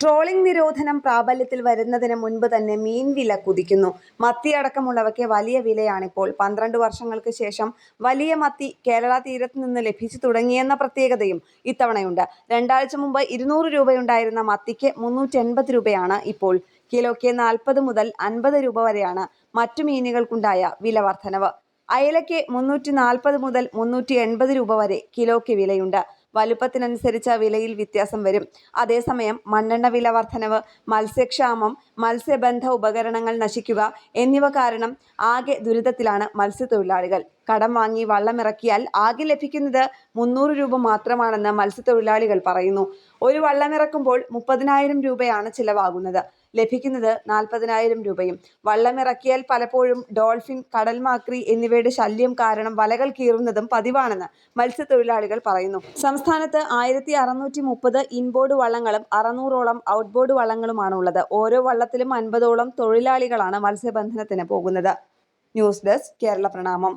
Trawling നിരോധനം പ്രാബല്യത്തിൽ വരുന്നതിന് മുൻപ് തന്നെ മീൻ വില കുതിക്കുന്നു. മത്തി അടക്കമുള്ളവയ്ക്ക് വലിയ വിലയാണിപ്പോൾ. 12 വർഷങ്ങൾക്ക് ശേഷം വലിയ മത്തി കേരള തീരത്ത് നിന്ന് ലഭിച്ചു തുടങ്ങിയെന്ന പ്രത്യേകതയും ഇത്തവണയുണ്ട്. രണ്ടാഴ്ച മുമ്പ് 200 രൂപയുണ്ടായിരുന്ന മത്തിക്ക് 380 രൂപയാണ് ഇപ്പോൾ. കിലോയ്ക്ക് 40 മുതൽ 50 രൂപ വരെയാണ് മറ്റു മീനുകൾക്കുണ്ടായ വില വർധനവ്. അയലയ്ക്ക് 340 മുതൽ 380 രൂപ വരെ കിലോയ്ക്ക് വിലയുണ്ട്. വലുപ്പത്തിനനുസരിച്ച് വിലയിൽ വ്യത്യാസം വരും. അതേസമയം മണ്ണെണ്ണ വില വർധനവ്, മത്സ്യക്ഷാമം, മത്സ്യബന്ധ ഉപകരണങ്ങൾ നശിക്കുക എന്നിവ കാരണം ആകെ ദുരിതത്തിലാണ് മത്സ്യത്തൊഴിലാളികൾ. കടം വാങ്ങി വള്ളമിറക്കിയാൽ ആകെ ലഭിക്കുന്നത് 300 രൂപ മാത്രമാണെന്ന് മത്സ്യത്തൊഴിലാളികൾ പറയുന്നു. ഒരു വള്ളമിറക്കുമ്പോൾ 30,000 രൂപയാണ് ചിലവാകുന്നത്. ലഭിക്കുന്നത് 40,000 രൂപയും. വള്ളമിറക്കിയാൽ പലപ്പോഴും ഡോൾഫിൻ, കടൽമാക്രി എന്നിവയുടെ ശല്യം കാരണം വലകൾ കീറുന്നതും പതിവാണെന്ന് മത്സ്യത്തൊഴിലാളികൾ പറയുന്നു. സംസ്ഥാനത്ത് 1630 ഇൻബോർഡ് വള്ളങ്ങളും 600ഓളം ഔട്ട്ബോർഡ് വള്ളങ്ങളുമാണുള്ളത്. ഓരോ വള്ളത്തിലും 50ഓളം തൊഴിലാളികളാണ് മത്സ്യബന്ധനത്തിന് പോകുന്നത്. ന്യൂസ് ഡെസ്ക് കേരള പ്രണാമം.